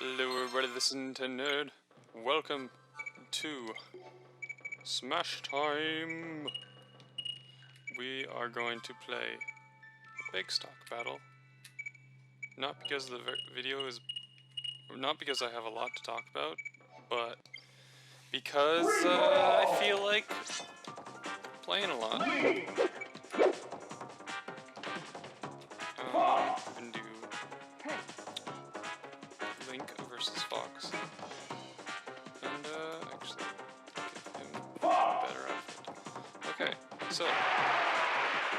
Hello everybody, this is Nintennerd. Welcome to Smash Time! We are going to play a big stock battle. Not because the video is... Not because I have a lot to talk about, but because I feel like playing a lot. And do Link versus Fox. And actually give him a better outfit. Okay, so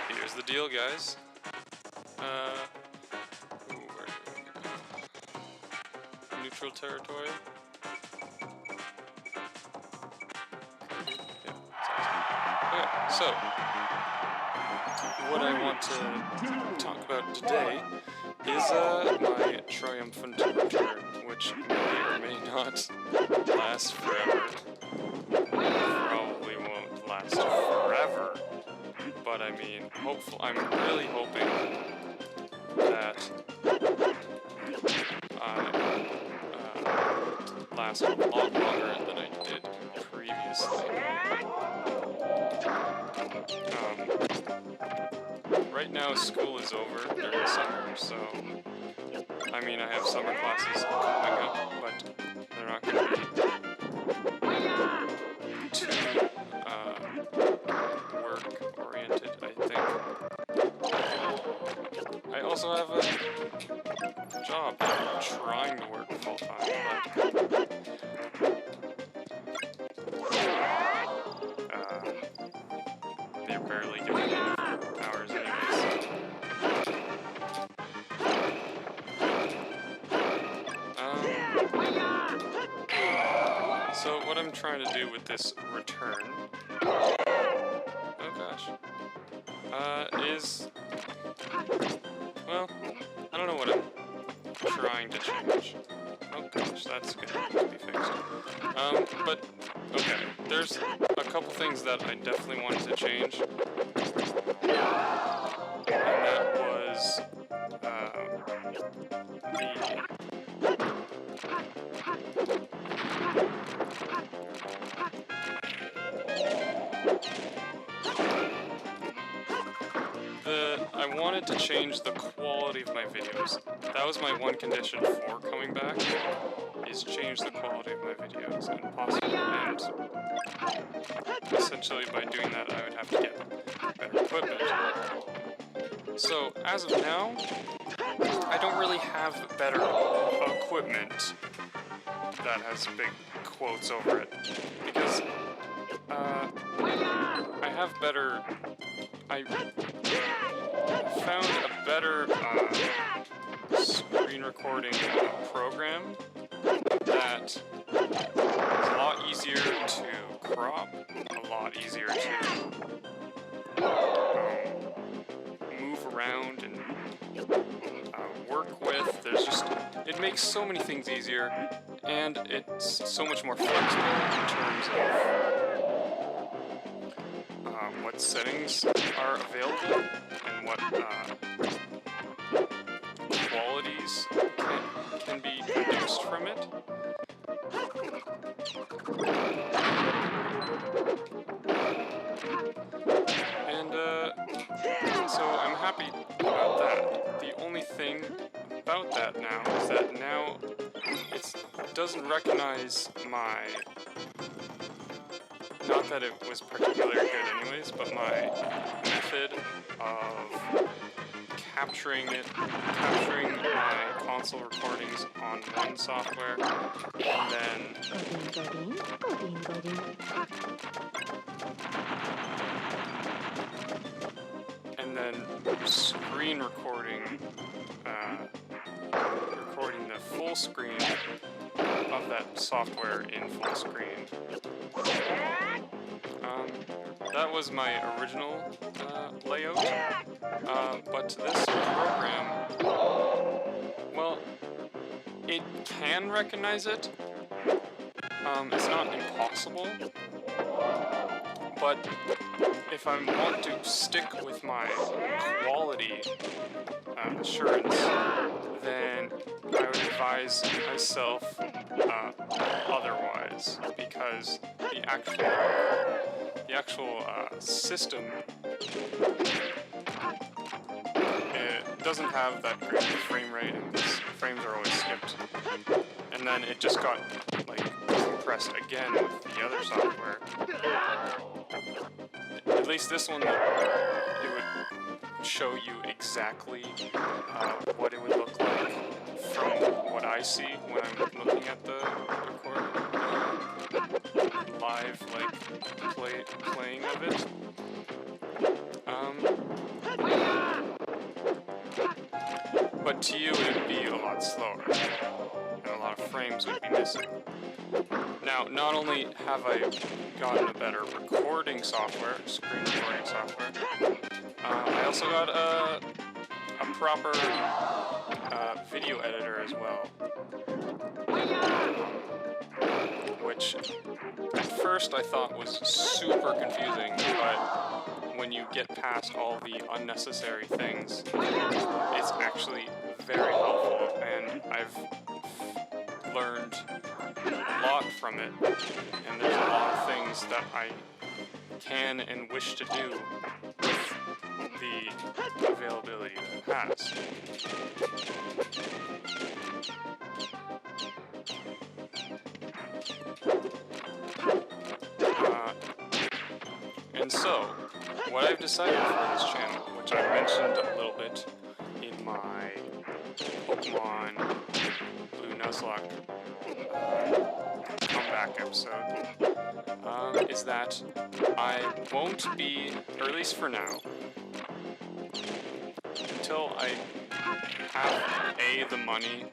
here's the deal, guys. Where do we go? Neutral territory. Yeah, okay, so what I want to talk about today is my triumphant return, which may or may not last forever. Probably won't last forever, but I mean, I'm really hoping that I last a lot longer than I did previously. Right now, school is over during the summer, so I mean, I have summer classes coming up, but they're not going to be too work-oriented, I think. I also have a job that I'm trying to work full-time, but they're barely giving me hours anyways. So what I'm trying to do with this return, oh gosh, is, well, I don't know what I'm trying to change. Oh gosh, that's gonna need to be fixed. But, okay, there's a couple things that I definitely wanted to change, and that was, I wanted to change the quality of my videos. That was my one condition for coming back, is change the quality of my videos, and essentially by doing that I would have to get better equipment. So, as of now, I don't really have better equipment that has big quotes over it, because I have better... I found a better screen recording program that is a lot easier to crop, a lot easier to move around and work with. There's just, it makes so many things easier, and it's so much more flexible in terms of what settings are available and what qualities can be produced from it. And so I'm happy about that. The only thing about that now is that now it doesn't recognize my... Not that it was particularly good anyways, but my method of capturing my console recordings on one software, and then screen recording, recording the full screen of that software in full screen. That was my original layout, but this program, well, it can recognize it. It's not impossible, but if I want to stick with my quality assurance, then I would advise myself otherwise, because the actual system, it doesn't have that great frame rate, and frames are always skipped. And then it just got like compressed again with the other software. At least this one, it would show you exactly what it would look like from what I see when I'm looking at the live playing of it. But to you it would be a lot slower, and a lot of frames would be missing. Now, not only have I gotten a better recording software, screen recording software, I also got a proper video editor as well, which at first I thought was super confusing, but when you get past all the unnecessary things, it's actually very helpful, and I've learned a lot from it, and there's a lot of things that I can and wish to do with the availability that it has. And so, what I've decided for this channel, which I mentioned a little bit in my Pokemon Blue Nuzlocke comeback episode, is that I won't be, or at least for now, until I have the money,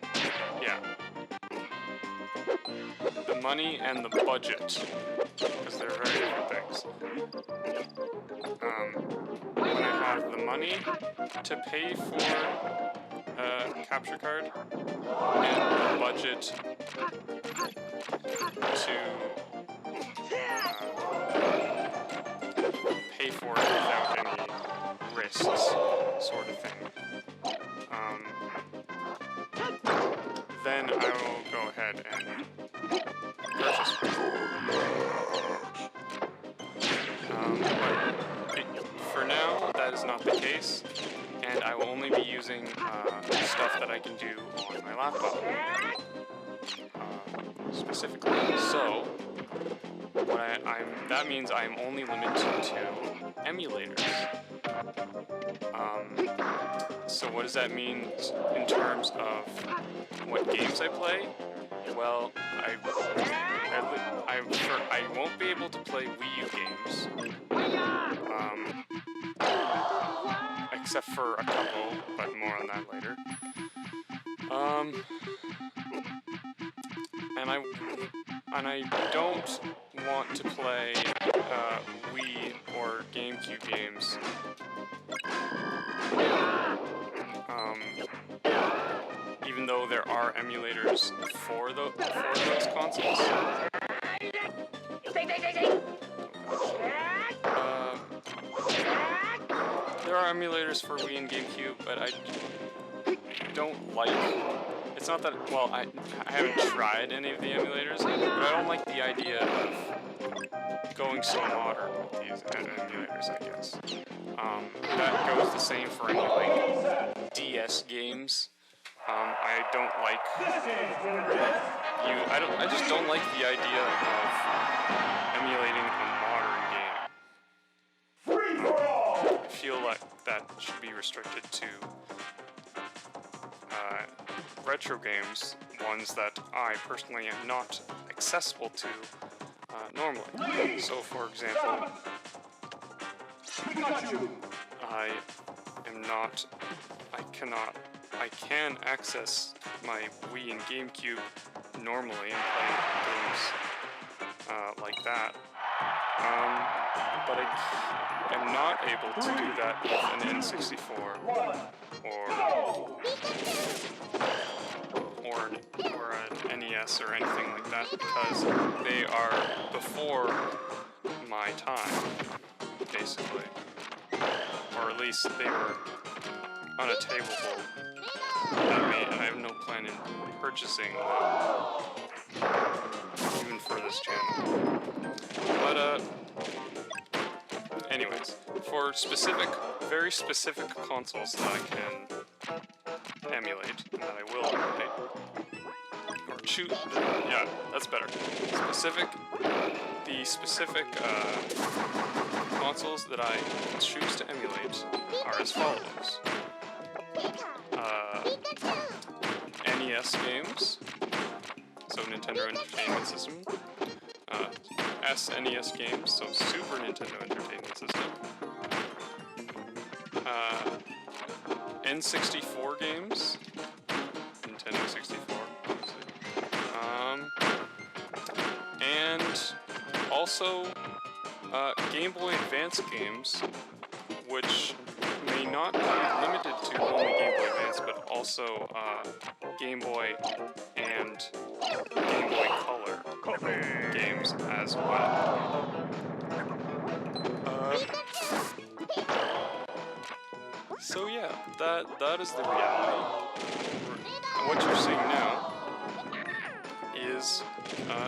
the money and the budget, because they're very different things. When I have the money to pay for a capture card, and the budget to pay for it without any risks, sort of thing, then I will go ahead and purchase it. But for now, that is not the case, and I will only be using stuff that I can do on my laptop, specifically. So, that means I'm only limited to emulators. So what does that mean in terms of what games I play? Well, I won't be able to play Wii U games, except for a couple, but more on that later. And I don't want to play Wii or GameCube games. Even though there are emulators for those consoles. There are emulators for Wii and GameCube, but I don't like... It's not that... Well, I haven't tried any of the emulators, but I don't like the idea of going so modern with these emulators, I guess. That goes the same for any, like, DS games. I don't like... I just don't like the idea of emulating a modern game. I feel like that should be restricted to retro games, ones that I personally am not accessible to normally. So, for example, I can access my Wii and GameCube normally and play games like that. But I am not able to do that with an N64 or an NES or anything like that, because they are before my time, basically. Or at least they were unattainable. I have no plan in purchasing even for this channel. But anyways, for very specific consoles that I can emulate, and that I will emulate, or choose, yeah, that's better. The specific consoles that I choose to emulate are as follows. NES games, so Nintendo Entertainment System. SNES games, so Super Nintendo Entertainment System. N64 games, Nintendo 64, obviously. And also Game Boy Advance games, which may not be limited to only Game Boy Advance, but also Game Boy and Game Boy Color games as well. So yeah, that is the reality. And what you're seeing now is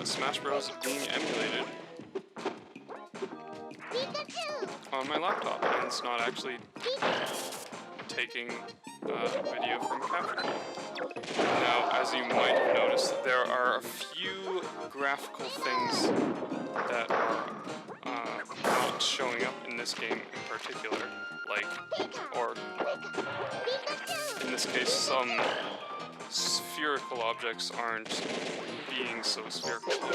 Smash Bros. Being emulated on my laptop, and it's not actually taking video from a capture card. Now, as you might have noticed, there are a few graphical things that are not showing up in this game in particular, or in this case, some spherical objects aren't being so spherical. Oh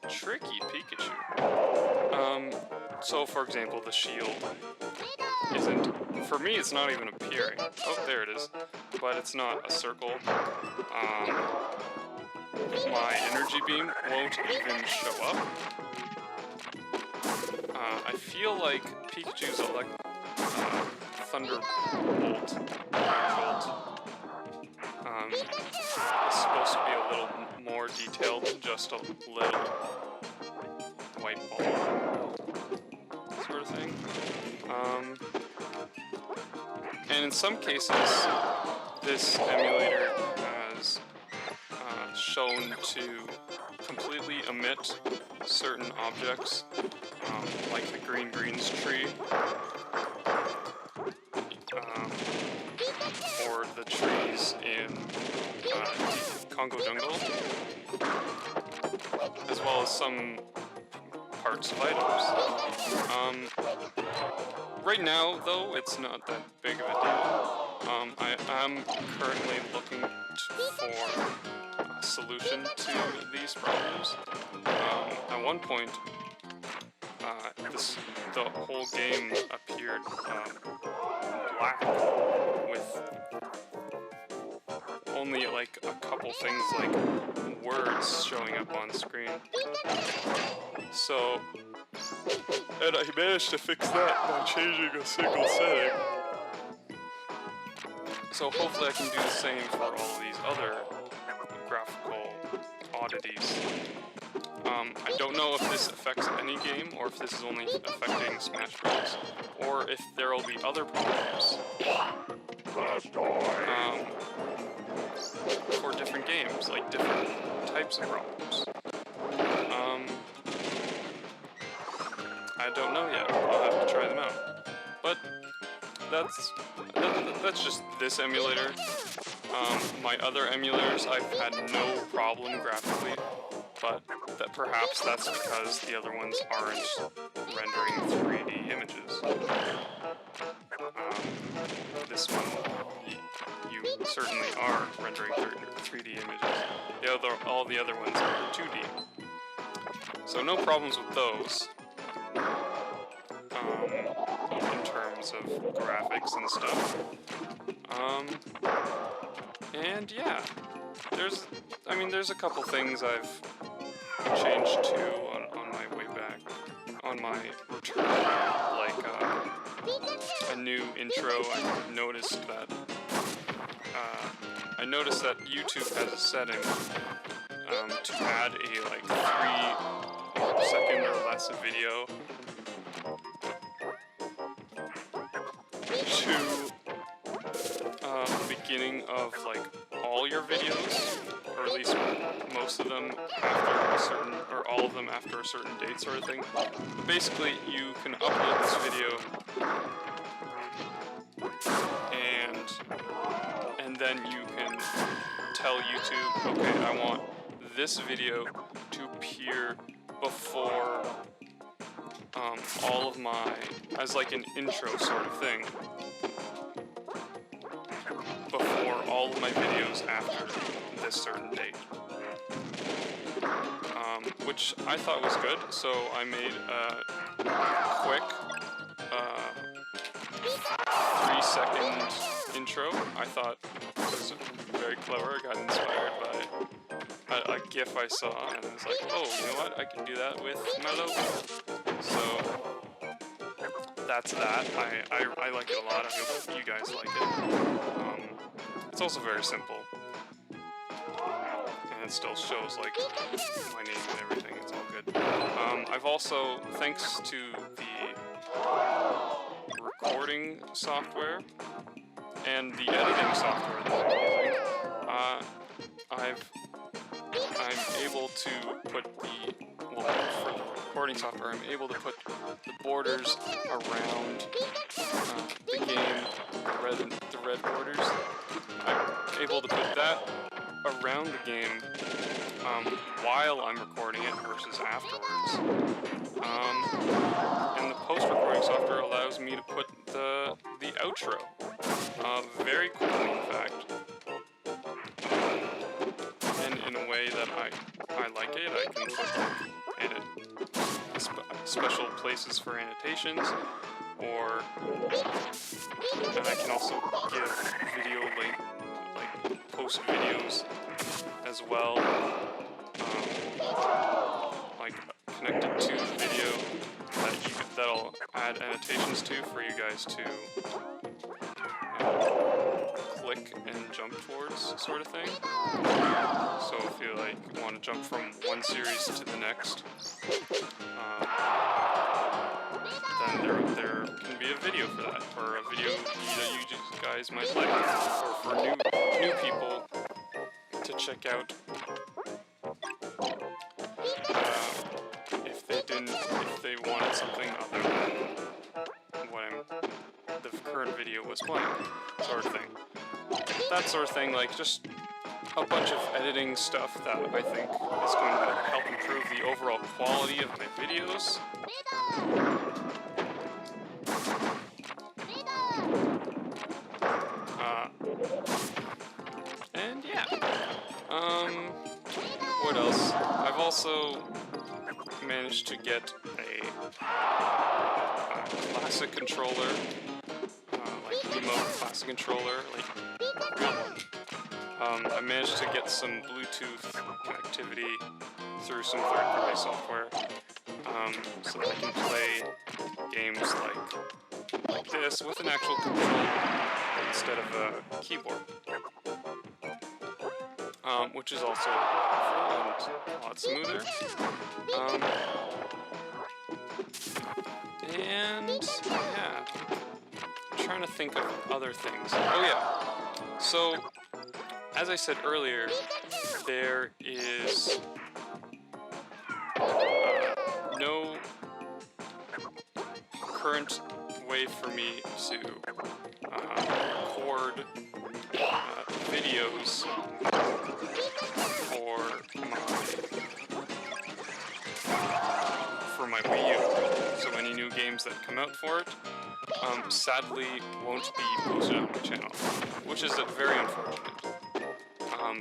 gosh. Tricky Pikachu. So for example, the shield isn't, for me it's not even appearing. Oh, there it is. But it's not a circle. My energy beam won't even show up. I feel like Pikachu's Thunderbolt is supposed to be a little more detailed than just a little white ball sort of thing. And in some cases, this emulator has shown to completely omit certain objects, like the Greens tree, or the trees in Congo Jungle, as well as some parts of items. Right now, though, it's not that big of a deal. I am currently looking for a solution to these problems. At one point, the whole game appeared black with only like a couple things like words showing up on screen. So, and I managed to fix that by changing a single setting. So hopefully I can do the same for all these other graphical oddities. I don't know if this affects any game, or if this is only affecting Smash Bros., or if there will be other problems for different games, like different types of problems. I don't know yet. I'll have to try them out. But that's just this emulator. My other emulators, I've had no problem graphically, but perhaps that's because the other ones aren't rendering 3D images. This one, you certainly are rendering 3D images. All the other ones are 2D. So no problems with those. In terms of graphics and stuff. And yeah, there's a couple things I've changed to on my way back, on my return, like a new intro. I noticed that YouTube has a setting to add a like 3-second or less video to of like all your videos, or at least most of them after a certain, or all of them after a certain date sort of thing. Basically, you can upload this video and then you can tell YouTube, okay, I want this video to appear before all of my, as like an intro sort of thing, before all of my videos after this certain date. Which I thought was good, so I made a quick 3-second intro. I thought it was very clever. I got inspired by a GIF I saw, and I was like, oh, you know what? I can do that with my logo. So that's that. I like it a lot. I hope you guys like it. It's also very simple, and it still shows like my name and everything. It's all good. I've also, thanks to the recording software and the editing software that I'm using, I'm able to put the, well, for the recording software, I'm able to put the borders around the game, the red borders. I'm able to put that around the game while I'm recording it versus afterwards. And the post-recording software allows me to put the outro. Very quickly, in fact. And in a way that I like it. I can put special places for annotations, and I can also give video like post videos as well, like connected to the video that'll add annotations to for you guys to click and jump towards, sort of thing. So if you like want to jump from one series to the next, then there can be a video for that, or a video that you guys might like, or for new people to check out. If they wanted something other than what the current video was playing, sort of thing. That sort of thing, like just a bunch of editing stuff that I think is going to help improve the overall quality of my videos. And yeah. What else? I've also managed to get a classic controller, like remote classic controller, like a real one. I managed to get some Bluetooth connectivity through some third-party software, so that I can play games like this with an actual controller instead of a keyboard, which is also powerful and a lot smoother. And yeah, I'm trying to think of other things. Oh yeah, so as I said earlier, there is no current way for me to record videos for my Wii U. So any new games that come out for it, sadly won't be posted on my channel, which is very unfortunate.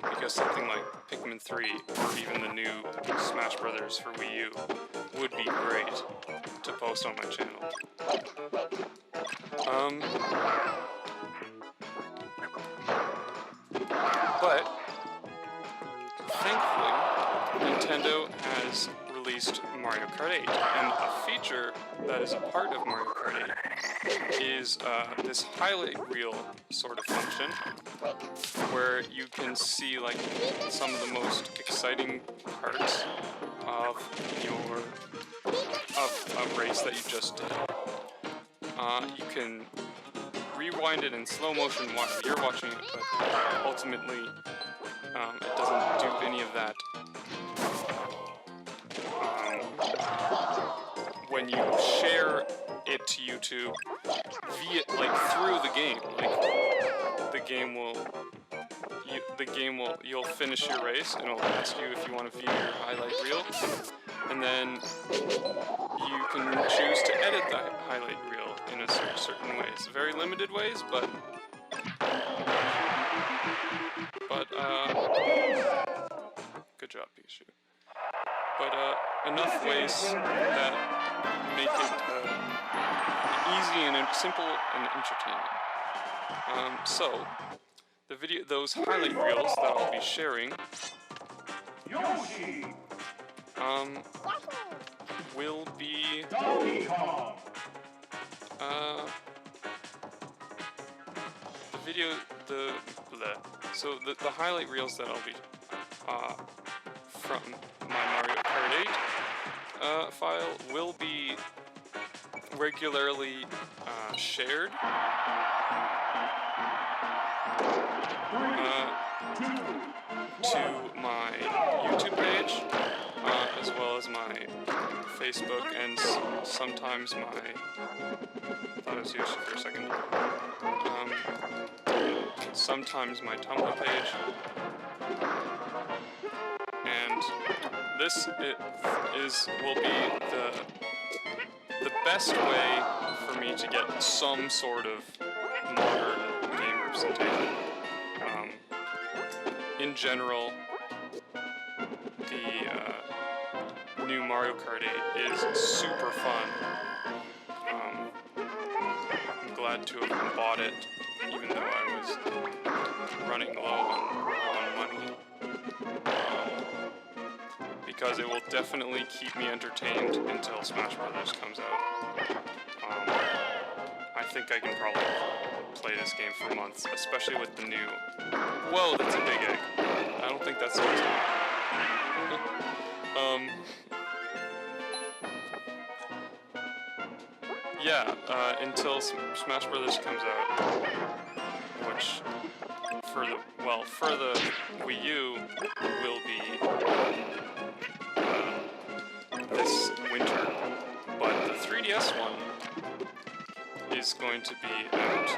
Because something like Pikmin 3 or even the new Smash Brothers for Wii U would be great to post on my channel. But thankfully, Nintendo has released Mario Kart 8, and a feature that is a part of Mario Kart 8 is this highlight reel sort of function, where you can see like some of the most exciting parts of a race that you just did. You can rewind it in slow motion while you're watching it, but ultimately it doesn't do any of that. When you share it to YouTube via, like, through the game, like, you'll finish your race and it'll ask you if you want to view your highlight reel, and then you can choose to edit that highlight reel in a certain ways, very limited ways, but good job, Pikachu. But enough ways that make it easy and simple and entertaining. So those highlight reels that I'll be sharing, will be the highlight reels that I'll be from my Mario Kart 8 file will be regularly shared to my YouTube page, as well as my Facebook, and sometimes my, I thought it was used for a second, sometimes my Tumblr page, and this will be the best way for me to get some sort of modern game representation. In general, the new Mario Kart 8 is super fun. I'm glad to have bought it, even though I was running low on money, because it will definitely keep me entertained until Smash Brothers comes out. I think I can probably play this game for months, especially with the new... Whoa, that's a big egg. I don't think that's supposed to happen. Yeah, until Smash Brothers comes out, which for the Wii U will be this winter, but the 3DS one is going to be out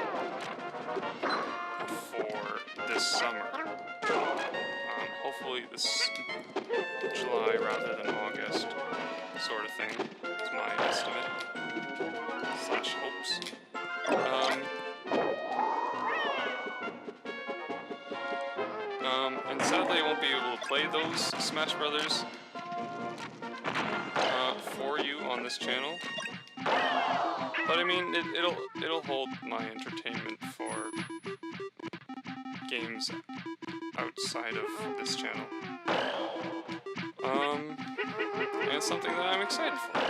for this summer. Hopefully this July rather than August, sort of thing. Is my estimate. / hopes. And sadly I won't be able to play those Smash Brothers for you on this channel. But I mean, it'll hold my entertainment for games outside of this channel. And it's something that I'm excited for.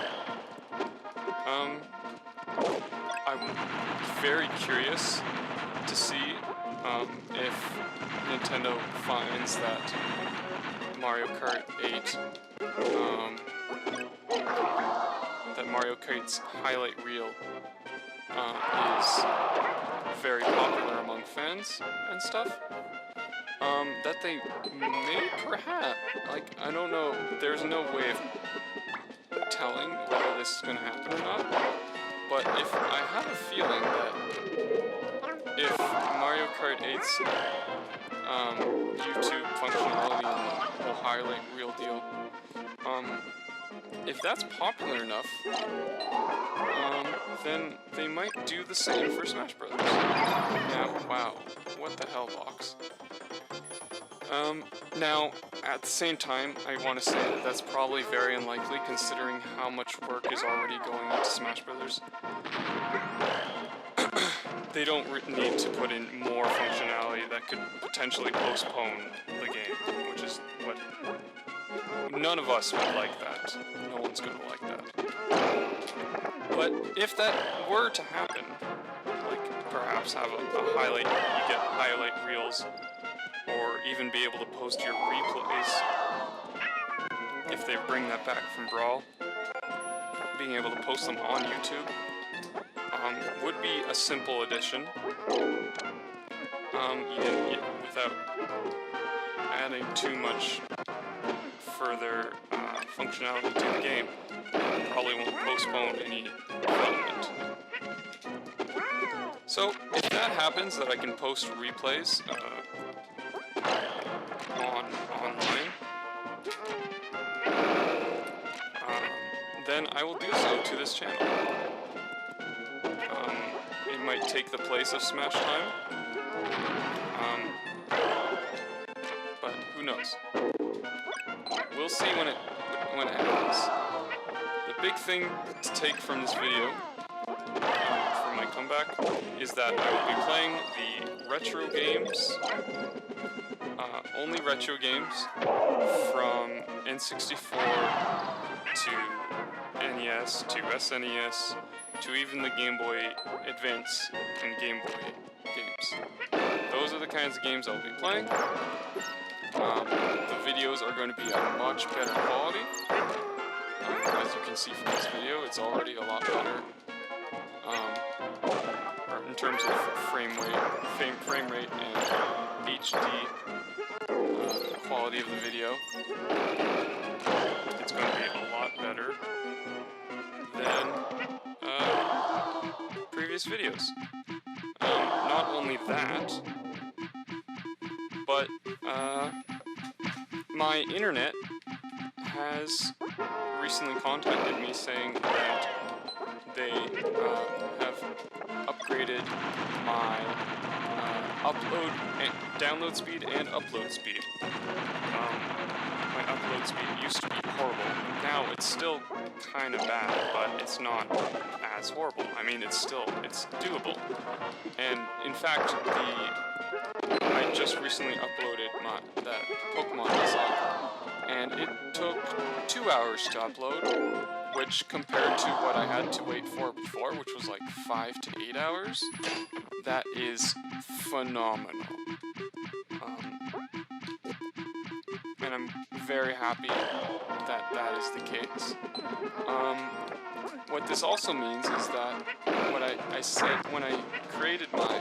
I'm very curious to see if Nintendo finds that Mario Kart 8, that Mario Kart's highlight reel is very popular among fans and stuff. That they may perhaps, like, I don't know, there's no way of telling whether this is going to happen or not, but if I have a feeling that if Mario Kart 8's YouTube functionality and the whole highlight reel deal, if that's popular enough, then they might do the same for Smash Brothers. Yeah, wow, what the hell, box. Now, at the same time, I want to say that that's probably very unlikely, considering how much work is already going into Smash Brothers. They don't need to put in more functionality that could potentially postpone the game, which is what... None of us would like that. No one's gonna like that. But if that were to happen, like perhaps have a highlight, you get highlight reels, or even be able to post your replays, if they bring that back from Brawl, being able to post them on YouTube, would be a simple addition. Without adding too much further functionality to the game. Probably won't postpone any development. So if that happens, that I can post replays online, then I will do so to this channel. It might take the place of Smash Time, but who knows? We'll see when it happens. The big thing to take from this video, from my comeback, is that I will be playing the retro games, only retro games, from N64 to NES to SNES to even the Game Boy Advance and Game Boy games. Those are the kinds of games I'll be playing. The videos are going to be of much better quality. As you can see from this video, it's already a lot better in terms of frame rate and HD quality of the video. It's going to be a lot better than previous videos. Not only that, but my internet has recently contacted me saying that they have upgraded my download speed and upload speed. My upload speed used to be horrible. Now it's still kind of bad, but it's not as horrible. I mean, it's doable. And in fact, I just recently uploaded that Pokemon Nuzlocke, and it took 2 hours to upload, which compared to what I had to wait for before, which was like 5 to 8 hours, that is phenomenal. And I'm very happy that that is the case. What this also means is that what I said when I created my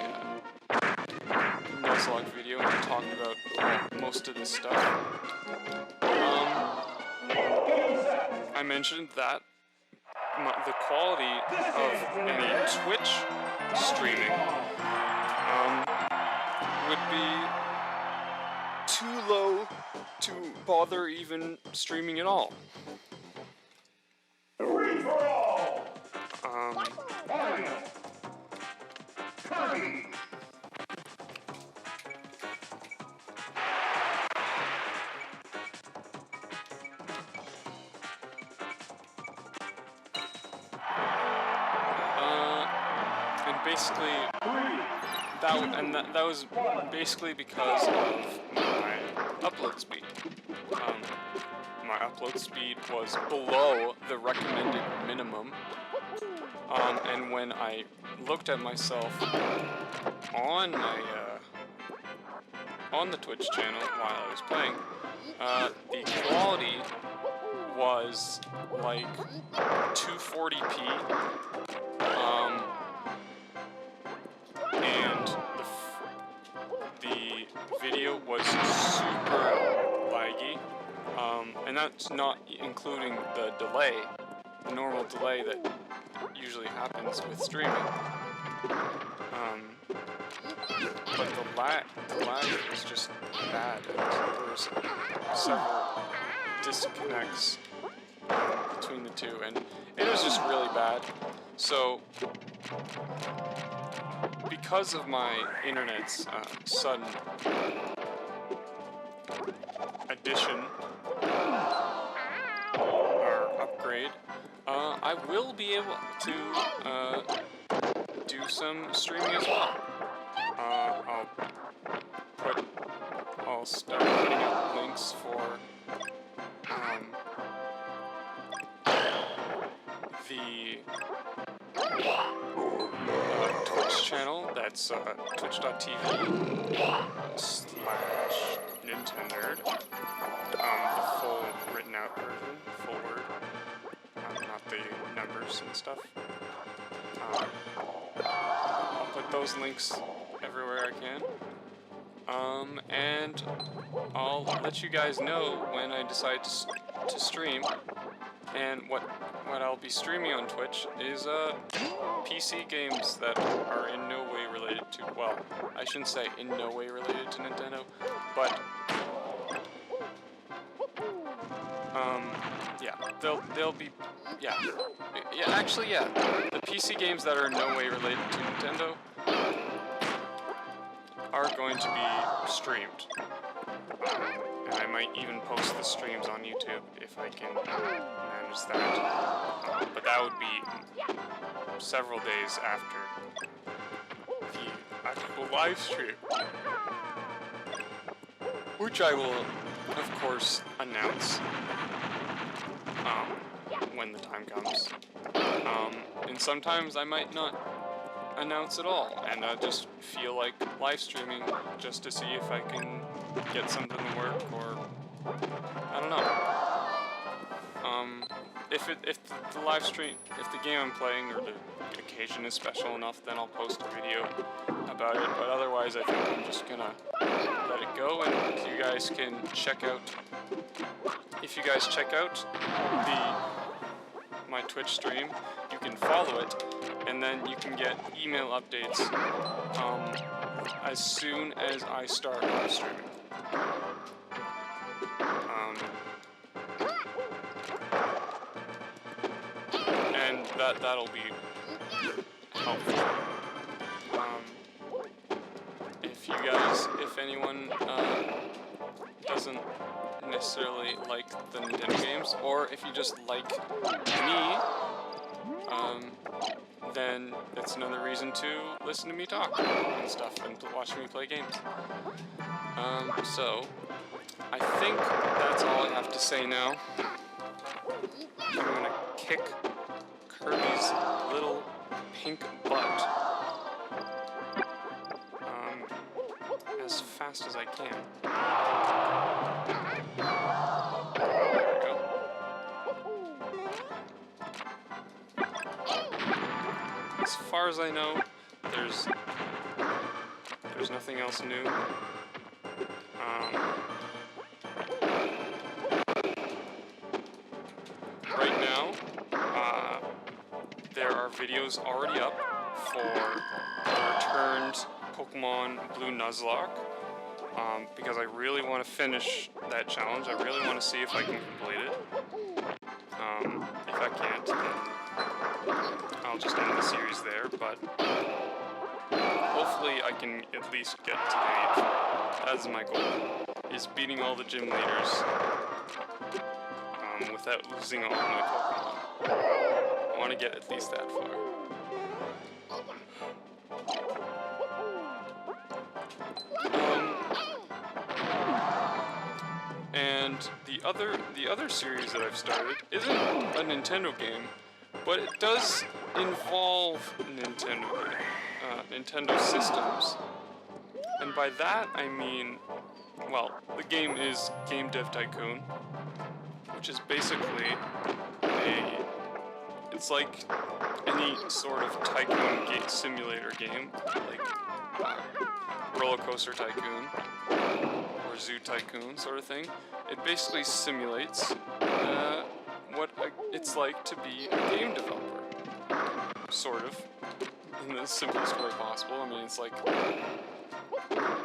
Nuzlocke video and talked about most of this stuff, I mentioned that the quality of any Twitch streaming would be too low to bother even streaming at all. And basically, that was basically because of my upload speed. My upload speed was below the recommended minimum, and when I looked at myself on my on the Twitch channel while I was playing, the quality was like 240p, and the video was super laggy, and that's not including the delay, the normal delay that usually happens with streaming. But the lag was just bad, and there was several disconnects between the two, and it was just really bad. So, because of my internet's sudden addition or upgrade, I will be able to do some streaming as well. I'll start putting out links for the Twitch channel. That's twitch.tv/Nintennerd. The full written out version, full word, not the numbers and stuff. I'll put those links everywhere I can. And I'll let you guys know when I decide to stream. And what I'll be streaming on Twitch is PC games that are in no way related to, well, I shouldn't say in no way related to Nintendo, but yeah, they'll be, yeah, actually, yeah, the PC games that are in no way related to Nintendo are going to be streamed. And I might even post the streams on YouTube if I can manage that. But that would be several days after the actual live stream, which I will, of course, announce when the time comes. And sometimes I might not announce at all, and just feel like live streaming just to see if I can get something to work, or I don't know. If the live stream, if the game I'm playing or the occasion is special enough, then I'll post a video about it. But otherwise, I think I'm just gonna let it go, and you guys can check out. If you guys check out my Twitch stream, you can follow it, and then you can get email updates as soon as I start live streaming. And that'll be helpful. If anyone doesn't necessarily like the Nintendo games, or if you just like me, then it's another reason to listen to me talk and stuff and watch me play games. So I think that's all I have to say now. I'm gonna kick Kirby's little pink butt as fast as I can. There we go. As far as I know, there's nothing else new. Right now, there are videos already up for the returned Pokemon Blue Nuzlocke, because I really want to finish that challenge. I really want to see if I can complete it. If I can't, then I'll just end the series there, but hopefully I can at least get to the 8th. That's my goal, is beating all the gym leaders without losing all of my Pokemon. I want to get at least that far. And the other series that I've started isn't a Nintendo game, but it does involve Nintendo systems. And by that I mean, well, the game is Game Dev Tycoon, which is basically it's like any sort of tycoon simulator game, like Roller Coaster Tycoon or Zoo Tycoon sort of thing. It basically simulates what it's like to be a game developer, sort of, in the simplest way possible. I mean, it's like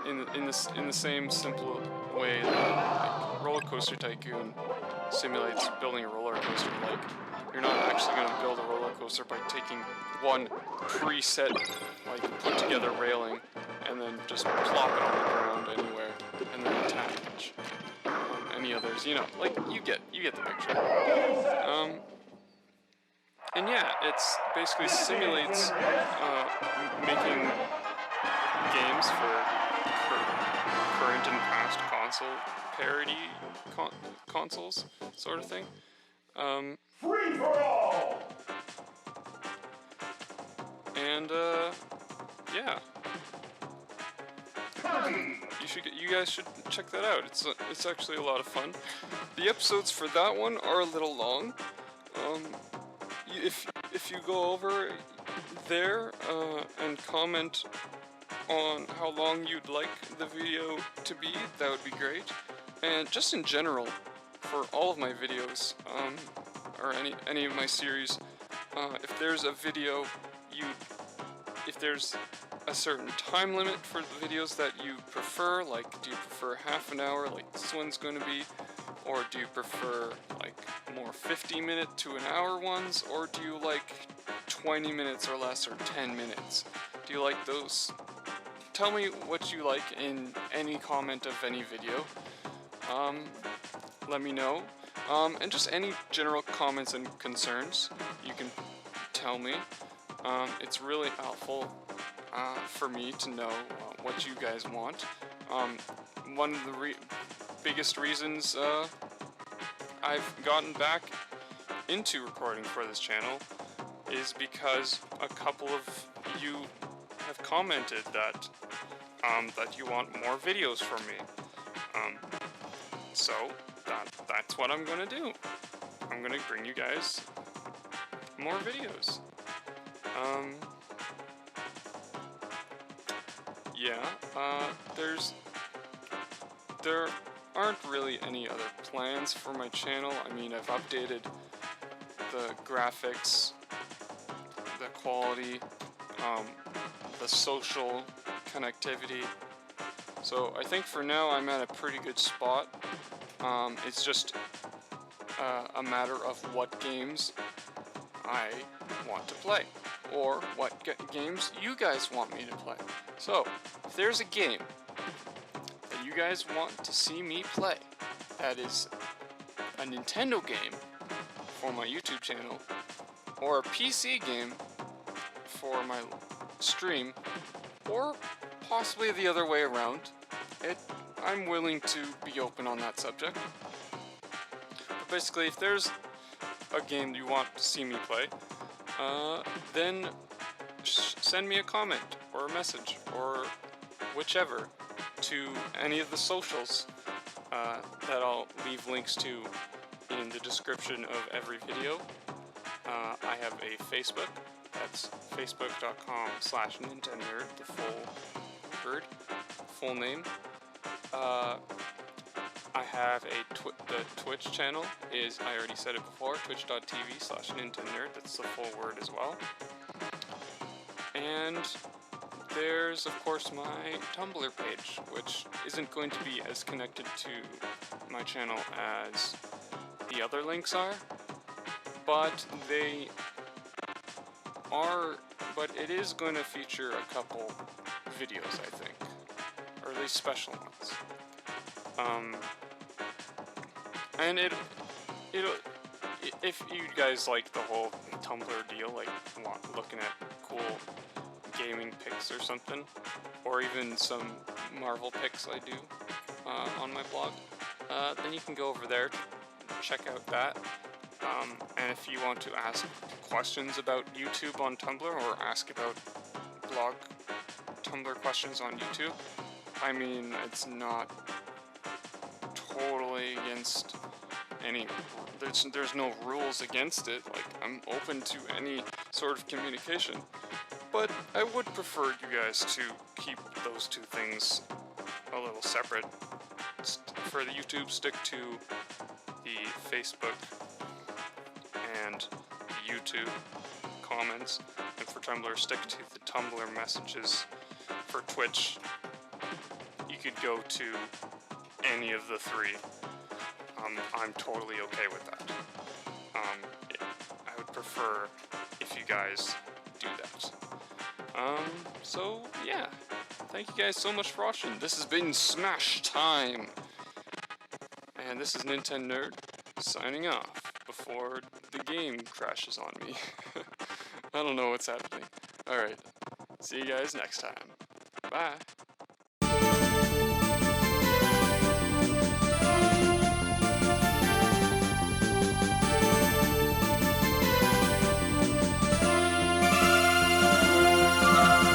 in the same simple way that like, Roller Coaster Tycoon simulates building a roller coaster. Like, you're not actually going to build a roller coaster by taking one preset, like, put together railing and then just plop it on the ground anywhere and then attach any others. You know, like, you get the picture. And yeah, it's basically simulates making games for current and past console parody consoles, sort of thing. Free for all! And yeah, you guys should check that out. It's actually a lot of fun. The episodes for that one are a little long. If you go over there and comment on how long you'd like the video to be. That would be great. And just in general, for all of my videos, or any of my series, if there's a video if there's a certain time limit for the videos that you prefer, like do you prefer half an hour like this one's going to be, or do you prefer like more 50-minute to an hour ones, or do you like 20 minutes or less, or 10 minutes? Do you like those? Tell me what you like in any comment of any video. Let me know. And just any general comments and concerns, you can tell me. It's really helpful for me to know what you guys want. One of the biggest reasons I've gotten back into recording for this channel is because a couple of you have commented that that you want more videos from me. So that's what I'm gonna do. I'm gonna bring you guys more videos. Yeah, there aren't really any other plans for my channel. I mean, I've updated the graphics, the quality, the social connectivity. So I think for now I'm at a pretty good spot. It's just a matter of what games I want to play, or what games you guys want me to play. So, if there's a game that you guys want to see me play, that is a Nintendo game for my YouTube channel, or a PC game for my stream, or possibly the other way around, I'm willing to be open on that subject. But basically, if there's a game you want to see me play, then send me a comment or a message or whichever to any of the socials that I'll leave links to in the description of every video. I have a Facebook. That's facebook.com/Nintennerd, the full word, full name. I have the Twitch channel is, I already said it before, twitch.tv/Nintennerd, that's the full word as well. And there's, of course, my Tumblr page, which isn't going to be as connected to my channel as the other links are, but it is going to feature a couple videos, I think, or at least special ones. And if you guys like the whole Tumblr deal, like looking at cool gaming pics or something, or even some Marvel pics I do on my blog, then you can go over there, check out that. And if you want to ask questions about YouTube on Tumblr, or ask about blog Tumblr questions on YouTube, I mean, it's not totally against any, there's no rules against it. Like, I'm open to any sort of communication, but I would prefer you guys to keep those two things a little separate. For the YouTube, stick to the Facebook and the YouTube comments, and for Tumblr, stick to the Tumblr messages. For Twitch, you could go to any of the three. I'm totally okay with that. I would prefer if you guys do that. So yeah, thank you guys so much for watching. This has been Smash Time, and this is Nintennerd signing off before the game crashes on me. I don't know what's happening. Alright, see you guys next time. Bye.